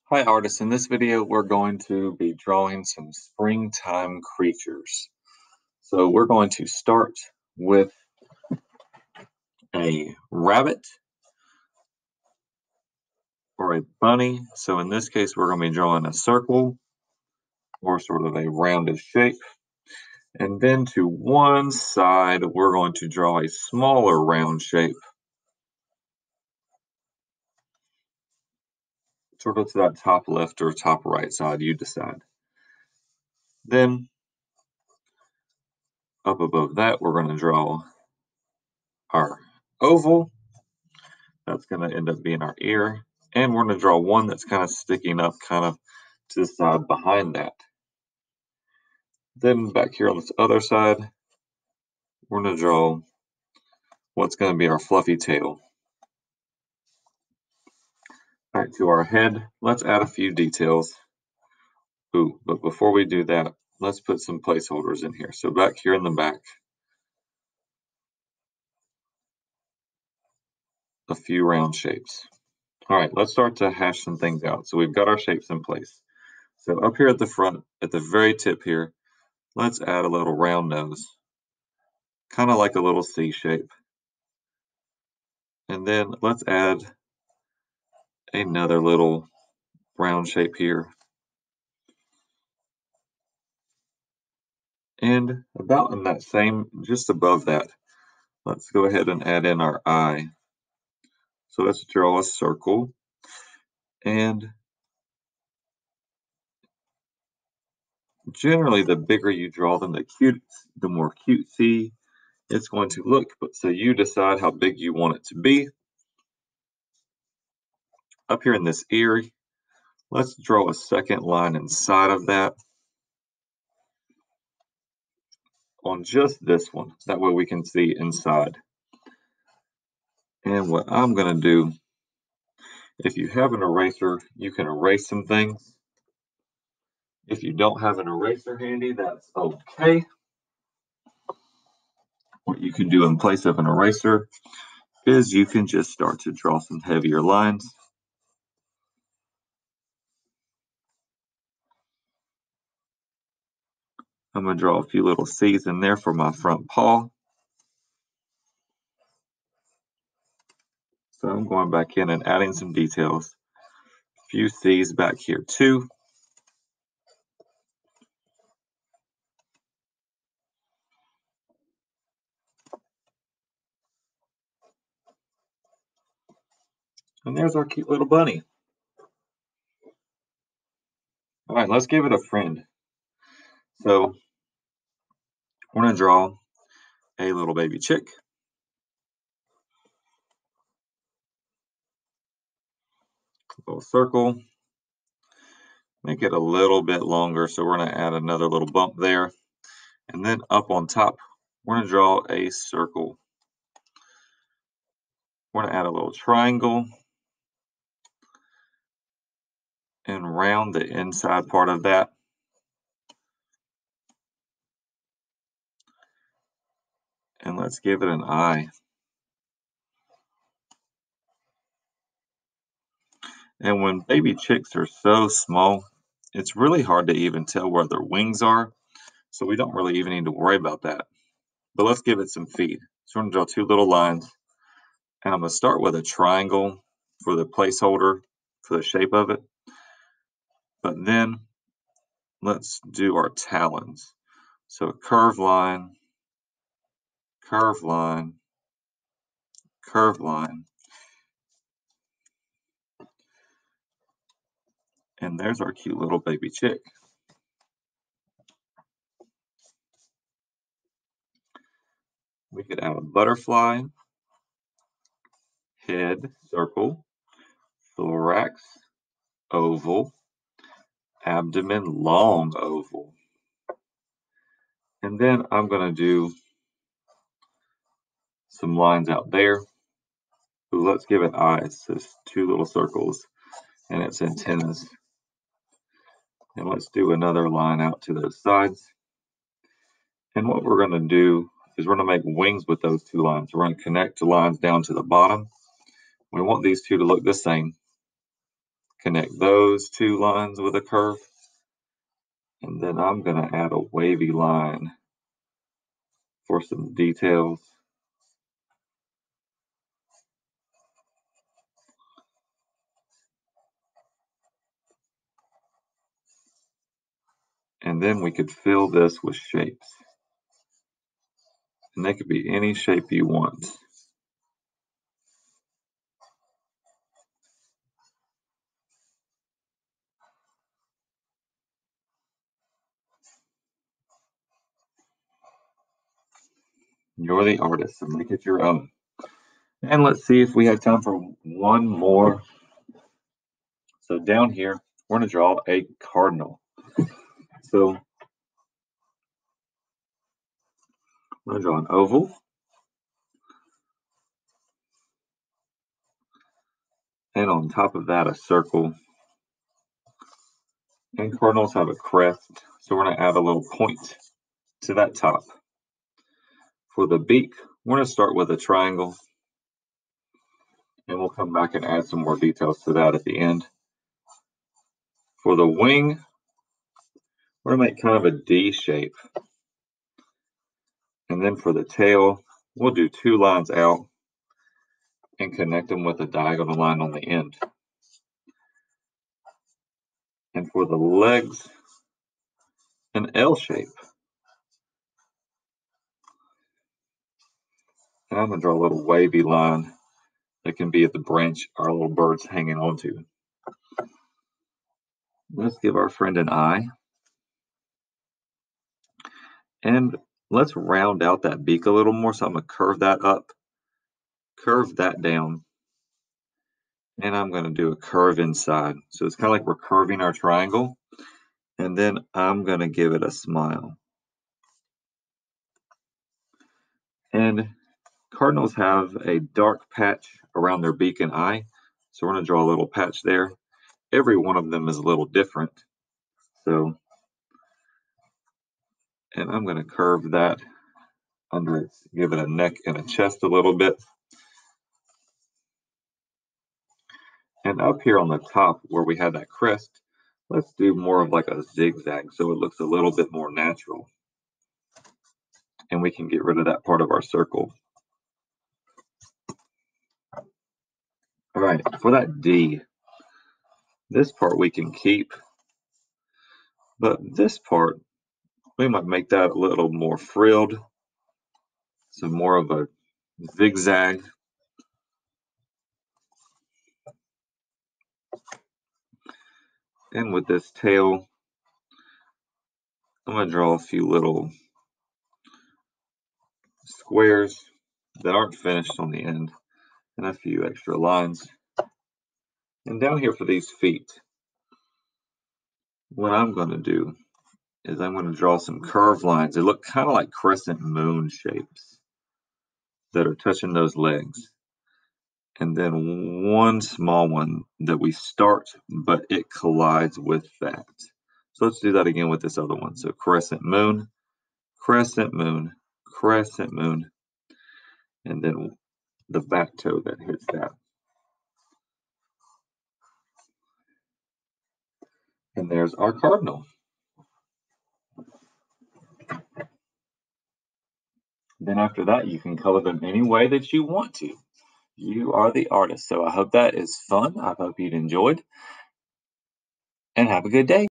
Hi artists, in this video we're going to be drawing some springtime creatures. So we're going to start with a rabbit or a bunny. So in this case we're going to be drawing a circle or sort of a rounded shape. And then to one side we're going to draw a smaller round shape, sort of to that top left or top right side, you decide. Then up above that we're going to draw our oval. That's going to end up being our ear. And we're going to draw one that's kind of sticking up kind of to the side behind that. Then back here on this other side, we're going to draw what's going to be our fluffy tail. Back to our head, let's add a few details. But before we do that, let's put some placeholders in here. So back here in the back, a few round shapes. All right, let's start to hash some things out. So we've got our shapes in place. So up here at the front, at the very tip here, let's add a little round nose, kind of like a little C shape. And then let's add another little round shape here. And about in that same, just above that, let's go ahead and add in our eye. So let's draw a circle. And generally, the bigger you draw them, the more cutesy it's going to look. But so you decide how big you want it to be. Up here in this ear, let's draw a second line inside of that on just this one. That way we can see inside. And what I'm going to do, if you have an eraser, you can erase some things. If you don't have an eraser handy, that's okay. What you can do in place of an eraser is you can just start to draw some heavier lines. I'm going to draw a few little C's in there for my front paw. So I'm going back in and adding some details. A few C's back here too. And there's our cute little bunny. All right, let's give it a friend. So we're going to draw a little baby chick. A little circle. Make it a little bit longer, so we're going to add another little bump there. And then up on top, we're going to draw a circle. We're going to add a little triangle and round the inside part of that. And let's give it an eye. And when baby chicks are so small, it's really hard to even tell where their wings are. So we don't really even need to worry about that. But let's give it some feet. So we're going to draw two little lines. And I'm going to start with a triangle for the placeholder for the shape of it. But then let's do our talons. So curved line, curved line, curved line. And there's our cute little baby chick. We could add a butterfly, head, circle, thorax, oval, abdomen, long oval. And then I'm going to do some lines out there. So let's give it eyes. So it's two little circles and its antennas. And let's do another line out to those sides. And what we're going to do is we're going to make wings with those two lines. We're going to connect the lines down to the bottom. We want these two to look the same. Connect those two lines with a curve. And then I'm going to add a wavy line for some details. And then we could fill this with shapes. And they could be any shape you want. You're the artist, so make it your own. And let's see if we have time for one more. So down here, we're going to draw a cardinal. So I'm going to draw an oval. And on top of that, a circle. And cardinals have a crest, so we're going to add a little point to that top. For the beak, we're going to start with a triangle. And we'll come back and add some more details to that at the end. For the wing, we're going to make kind of a D shape. And then for the tail, we'll do two lines out and connect them with a diagonal line on the end. And for the legs, an L shape. And I'm going to draw a little wavy line that can be at the branch our little bird's hanging onto. Let's give our friend an eye. And let's round out that beak a little more. So I'm going to curve that up, curve that down, and I'm going to do a curve inside. So it's kind of like we're curving our triangle. And then I'm going to give it a smile. And cardinals have a dark patch around their beak and eye. So we're going to draw a little patch there. Every one of them is a little different. So, and I'm going to curve that under it, give it a neck and a chest a little bit. And up here on the top where we had that crest, let's do more of like a zigzag so it looks a little bit more natural. And we can get rid of that part of our circle. All right, for that D, this part we can keep, but this part, we might make that a little more frilled, so more of a zigzag. And with this tail, I'm going to draw a few little squares that aren't finished on the end and a few extra lines. And down here for these feet, what I'm going to do is I'm going to draw some curved lines. They look kind of like crescent moon shapes that are touching those legs. And then one small one that we start, but it collides with that. So let's do that again with this other one. So crescent moon, crescent moon, crescent moon, and then the back toe that hits that. And there's our cardinal. Then after that, you can color them any way that you want to. You are the artist. So I hope that is fun. I hope you'd enjoyed. And have a good day.